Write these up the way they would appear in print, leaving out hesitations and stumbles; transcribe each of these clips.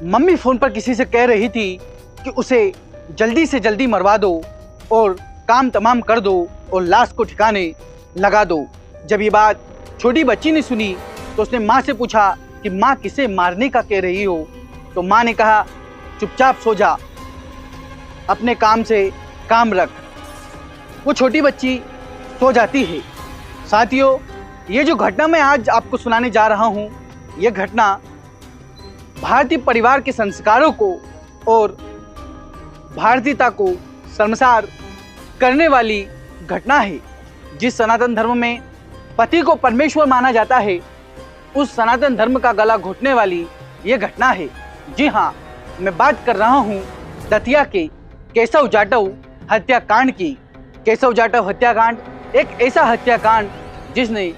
Mummy phone पर किसी से कह रही थी कि उसे जल्दी से जल्दी मरवा दो और काम तमाम कर दो और लाश को ठिकाने लगा दो। जब ये बात छोटी बच्ची ने सुनी तो उसने माँ से पूछा कि माँ किसे मारने का कह रही हो। तो माँ ने कहा चुपचाप सो जा, अपने काम से काम रख। वो छोटी बच्ची सो जाती है। साथियों, ये जो घटना मैं आज आपको सुनाने जा रहा हूँ, यह घटना भारतीय परिवार के संस्कारों को और भारतीयता को शर्मसार करने वाली घटना है। जिस सनातन धर्म में पति को परमेश्वर माना जाता है, उस सनातन धर्म का गला घोटने वाली ये घटना है। जी हाँ, मैं बात कर रहा हूँ दतिया के केशव जाटव हत्याकांड की। केशव जाटव हत्याकांड एक ऐसा हत्याकांड जिसने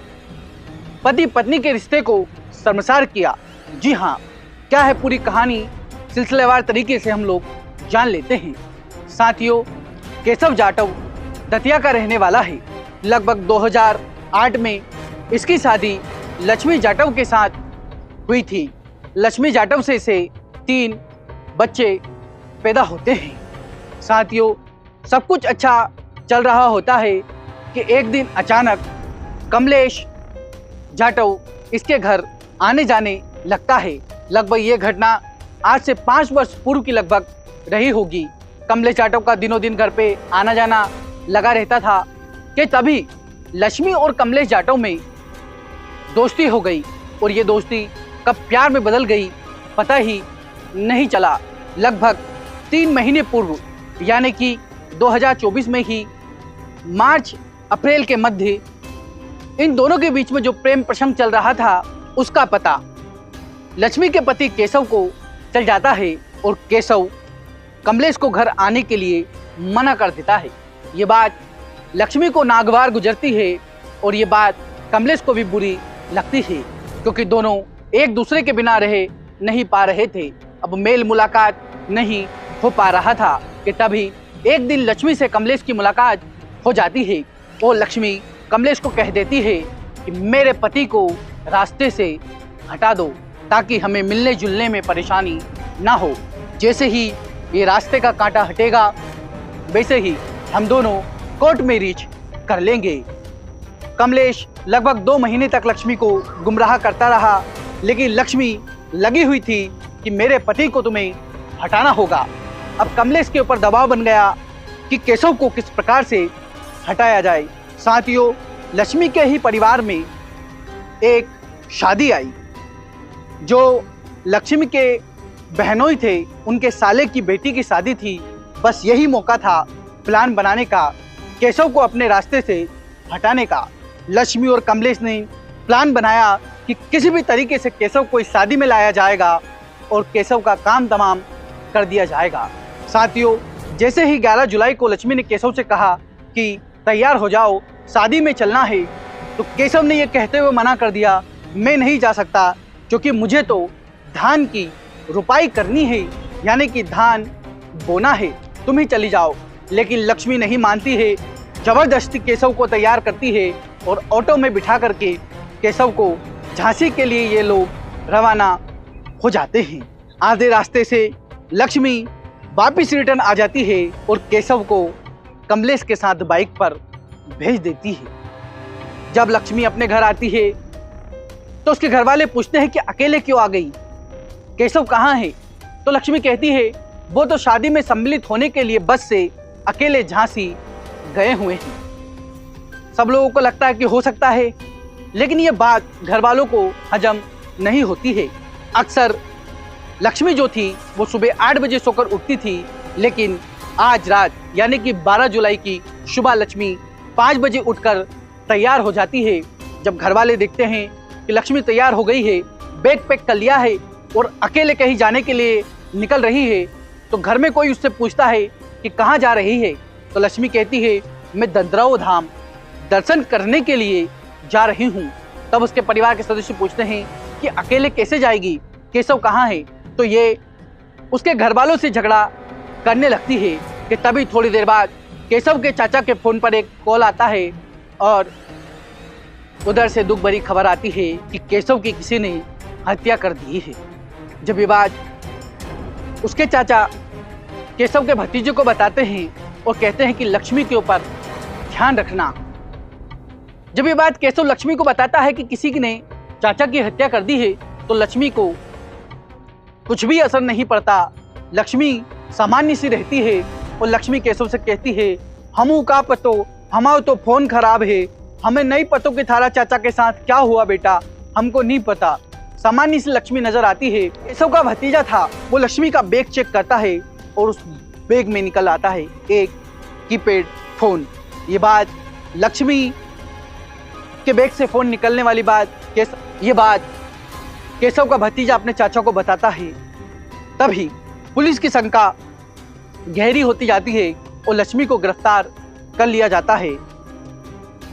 पति पत्नी के रिश्ते को शर्मसार किया। जी हाँ, क्या है पूरी कहानी, सिलसिलेवार तरीके से हम लोग जान लेते हैं। साथियों, केशव जाटव दतिया का रहने वाला है। लगभग 2008 में इसकी शादी लक्ष्मी जाटव के साथ हुई थी। लक्ष्मी जाटव से इसे 3 बच्चे पैदा होते हैं। साथियों, सब कुछ अच्छा चल रहा होता है कि एक दिन अचानक कमलेश जाटव इसके घर आने जाने लगता है। लगभग ये घटना आज से 5 वर्ष पूर्व की लगभग रही होगी। कमलेश जाटव का दिनों दिन घर पे आना जाना लगा रहता था कि तभी लक्ष्मी और कमलेश जाटव में दोस्ती हो गई और ये दोस्ती कब प्यार में बदल गई पता ही नहीं चला। लगभग 3 महीने पूर्व यानी कि 2024 में ही मार्च अप्रैल के मध्य इन दोनों के बीच में जो प्रेम प्रसंग चल रहा था उसका पता लक्ष्मी के पति केशव को चल जाता है और केशव कमलेश को घर आने के लिए मना कर देता है। ये बात लक्ष्मी को नागवार गुजरती है और ये बात कमलेश को भी बुरी लगती है, क्योंकि दोनों एक दूसरे के बिना रहे नहीं पा रहे थे। अब मेल मुलाकात नहीं हो पा रहा था कि तभी एक दिन लक्ष्मी से कमलेश की मुलाकात हो जाती है और लक्ष्मी कमलेश को कह देती है कि मेरे पति को रास्ते से हटा दो ताकि हमें मिलने जुलने में परेशानी ना हो। जैसे ही ये रास्ते का कांटा हटेगा वैसे ही हम दोनों कोर्ट में रीच कर लेंगे। कमलेश लगभग 2 महीने तक लक्ष्मी को गुमराह करता रहा, लेकिन लक्ष्मी लगी हुई थी कि मेरे पति को तुम्हें हटाना होगा। अब कमलेश के ऊपर दबाव बन गया कि केशव को किस प्रकार से हटाया जाए। साथियों, लक्ष्मी के ही परिवार में एक शादी आई। जो लक्ष्मी के बहनोई थे, उनके साले की बेटी की शादी थी। बस यही मौका था प्लान बनाने का, केशव को अपने रास्ते से हटाने का। लक्ष्मी और कमलेश ने प्लान बनाया कि किसी भी तरीके से केशव को इस शादी में लाया जाएगा और केशव का काम तमाम कर दिया जाएगा। साथियों, जैसे ही 11 जुलाई को लक्ष्मी ने केशव से कहा कि तैयार हो जाओ, शादी में चलना है, तो केशव ने यह कहते हुए मना कर दिया, मैं नहीं जा सकता क्योंकि मुझे तो धान की रुपाई करनी है, यानी कि धान बोना है, तुम ही चली जाओ। लेकिन लक्ष्मी नहीं मानती है, जबरदस्ती केशव को तैयार करती है और ऑटो में बिठा करके केशव को झांसी के लिए ये लोग रवाना हो जाते हैं। आधे रास्ते से लक्ष्मी वापिस रिटर्न आ जाती है और केशव को कमलेश के साथ बाइक पर भेज देती है। जब लक्ष्मी अपने घर आती है तो उसके घर वाले पूछते हैं कि अकेले क्यों आ गई, केशव कहाँ है? तो लक्ष्मी कहती है वो तो शादी में सम्मिलित होने के लिए बस से अकेले झांसी गए हुए हैं। सब लोगों को लगता है कि हो सकता है, लेकिन ये बात घर वालों को हजम नहीं होती है। अक्सर लक्ष्मी जो थी वो सुबह 8 बजे सोकर उठती थी, लेकिन आज रात यानी कि 12 जुलाई की सुबह लक्ष्मी 5 बजे उठकर तैयार हो जाती है। जब घर वाले देखते हैं कि लक्ष्मी तैयार हो गई है, बैग पैक कर लिया है और अकेले कहीं जाने के लिए निकल रही है, तो घर में कोई उससे पूछता है कि कहाँ जा रही है, तो लक्ष्मी कहती है मैं दंतराव धाम दर्शन करने के लिए जा रही हूँ। तब उसके परिवार के सदस्य पूछते हैं कि अकेले कैसे जाएगी, केशव कहाँ है? तो ये उसके घर वालों से झगड़ा करने लगती है कि तभी थोड़ी देर बाद केशव के चाचा के फ़ोन पर एक कॉल आता है और उधर से दुख भरी खबर आती है कि केशव की किसी ने हत्या कर दी है। जब ये बात उसके चाचा केशव के भतीजे को बताते हैं और कहते हैं कि लक्ष्मी के ऊपर ध्यान रखना। जब ये बात केशव लक्ष्मी को बताता है कि किसी ने चाचा की हत्या कर दी है, तो लक्ष्मी को कुछ भी असर नहीं पड़ता। लक्ष्मी सामान्य सी रहती है और लक्ष्मी केशव से कहती है, हमू का पतो, हमारा तो फोन खराब है, हमें नहीं पतो कि थारा चाचा के साथ क्या हुआ बेटा, हमको नहीं पता। सामान्य सी लक्ष्मी नजर आती है। केशव का भतीजा था, वो लक्ष्मी का बैग चेक करता है और उस बैग में निकल आता है एक कीपैड फोन। ये बात लक्ष्मी के बैग से फोन निकलने वाली बात ये बात केशव का भतीजा अपने चाचा को बताता है। तभी पुलिस की शंका गहरी होती जाती है और लक्ष्मी को गिरफ्तार कर लिया जाता है।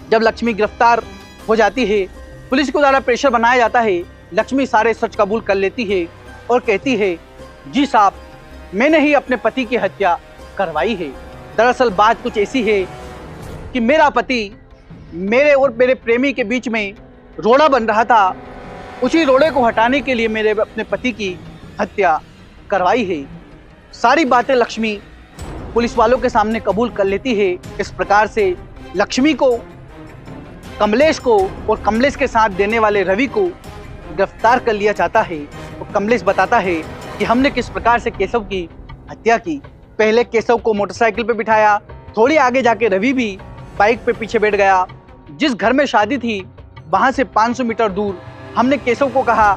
जब लक्ष्मी गिरफ्तार हो जाती है, पुलिस को ज़्यादा प्रेशर बनाया जाता है। लक्ष्मी सारे सच कबूल कर लेती है और कहती है, जी साहब, मैंने ही अपने पति की हत्या करवाई है। दरअसल बात कुछ ऐसी है कि मेरा पति मेरे और मेरे प्रेमी के बीच में रोड़ा बन रहा था, उसी रोड़े को हटाने के लिए मेरे अपने पति की हत्या करवाई है। सारी बातें लक्ष्मी पुलिस वालों के सामने कबूल कर लेती है। इस प्रकार से लक्ष्मी को, कमलेश को और कमलेश के साथ देने वाले रवि को गिरफ्तार कर लिया जाता है। और कमलेश बताता है कि हमने किस प्रकार से केशव की हत्या की। पहले केशव को मोटरसाइकिल पे बिठाया, थोड़ी आगे जाके रवि भी बाइक पे पीछे बैठ गया। जिस घर में शादी थी वहां से 500 मीटर दूर हमने केशव को कहा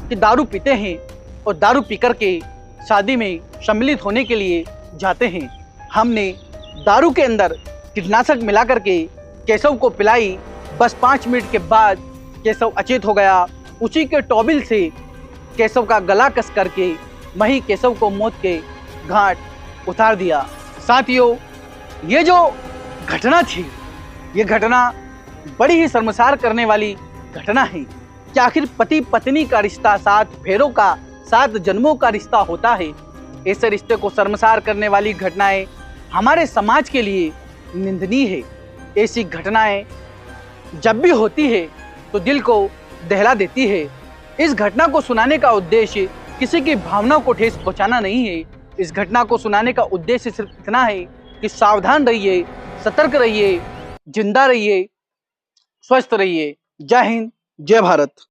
कि दारू पीते हैं और दारू पी करके शादी में सम्मिलित होने के लिए जाते हैं। हमने दारू के अंदर कीटनाशक मिला करके केशव को पिलाई। बस 5 मिनट के बाद केशव अचेत हो गया। उसी के टॉबिल से केशव का गला कस करके वहीं केशव को मौत के घाट उतार दिया। साथियों, ये जो घटना थी, ये घटना बड़ी ही शर्मसार करने वाली घटना है कि आखिर पति पत्नी का रिश्ता 7 फेरों का, 7 जन्मों का रिश्ता होता है। ऐसे रिश्ते को शर्मसार करने वाली घटनाएं हमारे समाज के लिए निंदनीय है। ऐसी घटनाएं जब भी होती है तो दिल को दहला देती है। इस घटना को सुनाने का उद्देश्य किसी की भावना को ठेस पहुंचाना नहीं है। इस घटना को सुनाने का उद्देश्य सिर्फ इतना है कि सावधान रहिए, सतर्क रहिए, जिंदा रहिए, स्वस्थ रहिए। जय हिंद, जय भारत।